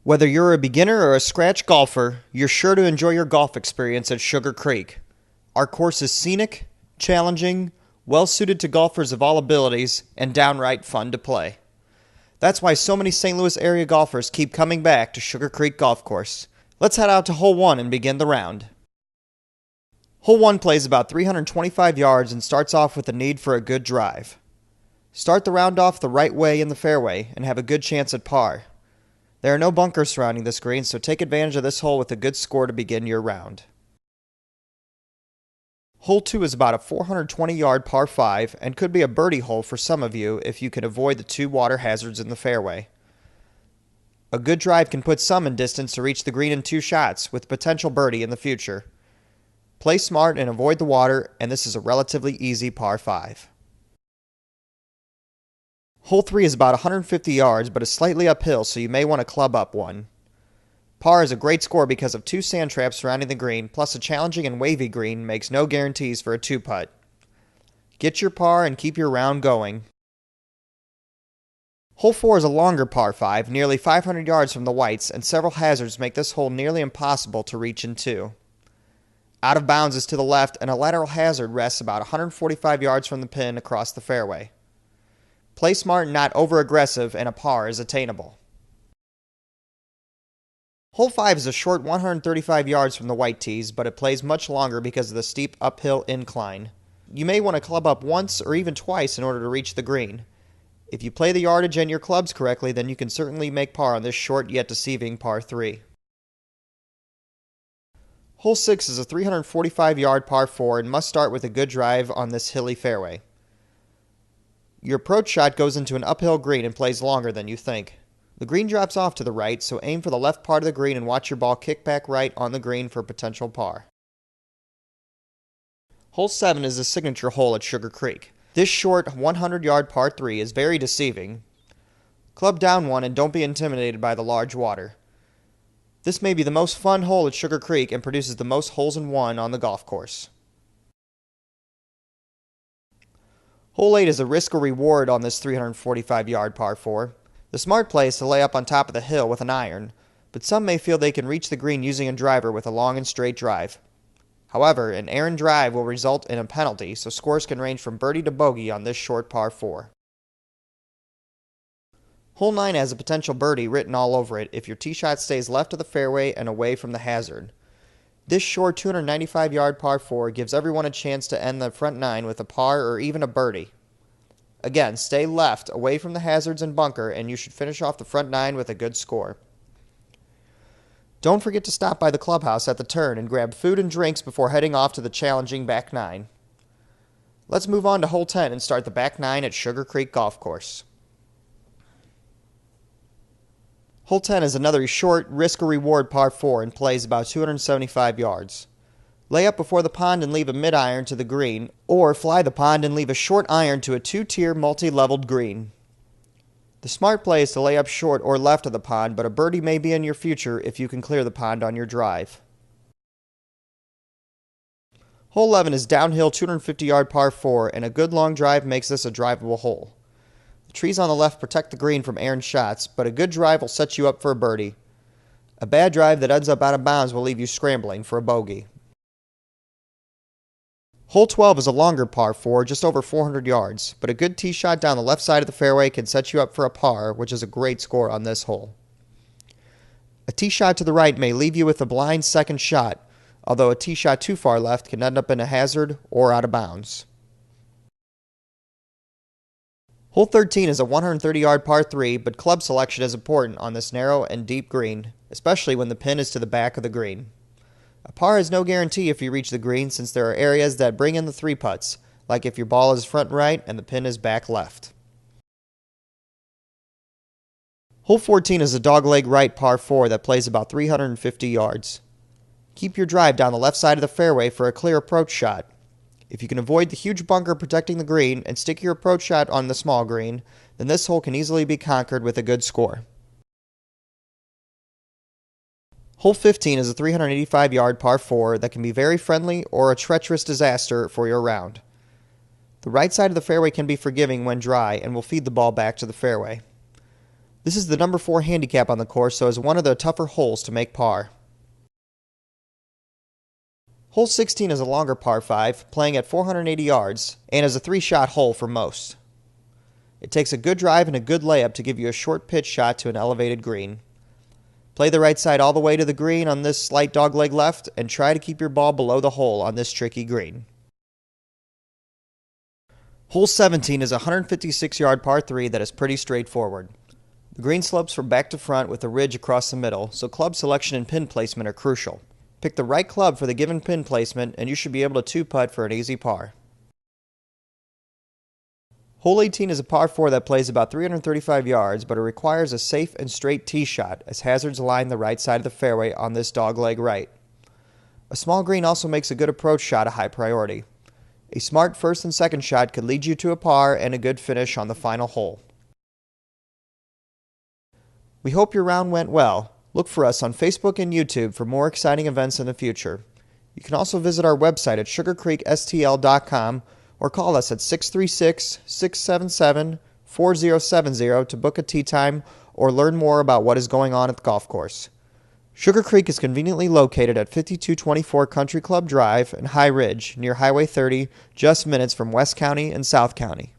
Whether you're a beginner or a scratch golfer, you're sure to enjoy your golf experience at Sugar Creek. Our course is scenic, challenging, well suited to golfers of all abilities, and downright fun to play. That's why so many St. Louis area golfers keep coming back to Sugar Creek Golf Course. Let's head out to hole 1 and begin the round. Hole 1 plays about 325 yards and starts off with the need for a good drive. Start the round off the right way in the fairway and have a good chance at par. There are no bunkers surrounding this green, so take advantage of this hole with a good score to begin your round. Hole 2 is about a 420-yard par 5 and could be a birdie hole for some of you if you can avoid the 2 water hazards in the fairway. A good drive can put some in distance to reach the green in 2 shots, with potential birdie in the future. Play smart and avoid the water, and this is a relatively easy par 5. Hole 3 is about 150 yards but is slightly uphill, so you may want to club up one. Par is a great score because of 2 sand traps surrounding the green, plus a challenging and wavy green makes no guarantees for a 2-putt. Get your par and keep your round going. Hole 4 is a longer par 5, nearly 500 yards from the whites, and several hazards make this hole nearly impossible to reach in 2. Out of bounds is to the left, and a lateral hazard rests about 145 yards from the pin across the fairway. Play smart and not over-aggressive, and a par is attainable. Hole 5 is a short 135 yards from the white tees, but it plays much longer because of the steep uphill incline. You may want to club up once or even twice in order to reach the green. If you play the yardage and your clubs correctly, then you can certainly make par on this short yet deceiving par 3. Hole 6 is a 345-yard par 4 and must start with a good drive on this hilly fairway. Your approach shot goes into an uphill green and plays longer than you think. The green drops off to the right, so aim for the left part of the green and watch your ball kick back right on the green for potential par. Hole 7 is a signature hole at Sugar Creek. This short 100-yard par 3 is very deceiving. Club down one and don't be intimidated by the large water. This may be the most fun hole at Sugar Creek and produces the most holes in one on the golf course. Hole 8 is a risk or reward on this 345-yard par 4. The smart play is to lay up on top of the hill with an iron, but some may feel they can reach the green using a driver with a long and straight drive. However, an errant drive will result in a penalty, so scores can range from birdie to bogey on this short par 4. Hole 9 has a potential birdie written all over it if your tee shot stays left of the fairway and away from the hazard. This short 295-yard par 4 gives everyone a chance to end the front 9 with a par or even a birdie. Again, stay left, away from the hazards and bunker, and you should finish off the front 9 with a good score. Don't forget to stop by the clubhouse at the turn and grab food and drinks before heading off to the challenging back 9. Let's move on to hole 10 and start the back 9 at Sugar Creek Golf Course. Hole 10 is another short, risk or reward par 4 and plays about 275 yards. Lay up before the pond and leave a mid-iron to the green, or fly the pond and leave a short iron to a 2-tier multi-leveled green. The smart play is to lay up short or left of the pond, but a birdie may be in your future if you can clear the pond on your drive. Hole 11 is downhill 250-yard par 4, and a good long drive makes this a drivable hole. The trees on the left protect the green from errant shots, but a good drive will set you up for a birdie. A bad drive that ends up out of bounds will leave you scrambling for a bogey. Hole 12 is a longer par 4, just over 400 yards, but a good tee shot down the left side of the fairway can set you up for a par, which is a great score on this hole. A tee shot to the right may leave you with a blind second shot, although a tee shot too far left can end up in a hazard or out of bounds. Hole 13 is a 130-yard par 3, but club selection is important on this narrow and deep green, especially when the pin is to the back of the green. A par is no guarantee if you reach the green, since there are areas that bring in the 3-putts, like if your ball is front right and the pin is back left. Hole 14 is a dogleg right par 4 that plays about 350 yards. Keep your drive down the left side of the fairway for a clear approach shot. If you can avoid the huge bunker protecting the green and stick your approach shot on the small green, then this hole can easily be conquered with a good score. Hole 15 is a 385-yard par 4 that can be very friendly or a treacherous disaster for your round. The right side of the fairway can be forgiving when dry and will feed the ball back to the fairway. This is the number 4 handicap on the course, so is one of the tougher holes to make par. Hole 16 is a longer par 5, playing at 480 yards, and is a 3-shot hole for most. It takes a good drive and a good layup to give you a short pitch shot to an elevated green. Play the right side all the way to the green on this slight dogleg left, and try to keep your ball below the hole on this tricky green. Hole 17 is a 156-yard par 3 that is pretty straightforward. The green slopes from back to front with a ridge across the middle, so club selection and pin placement are crucial. Pick the right club for the given pin placement, and you should be able to 2-putt for an easy par. Hole 18 is a par 4 that plays about 335 yards, but it requires a safe and straight tee shot, as hazards line the right side of the fairway on this dogleg right. A small green also makes a good approach shot a high priority. A smart first and second shot could lead you to a par and a good finish on the final hole. We hope your round went well. Look for us on Facebook and YouTube for more exciting events in the future. You can also visit our website at sugarcreekstl.com or call us at 636-677-4070 to book a tee time or learn more about what is going on at the golf course. Sugar Creek is conveniently located at 5224 Country Club Drive in High Ridge, near Highway 30, just minutes from West County and South County.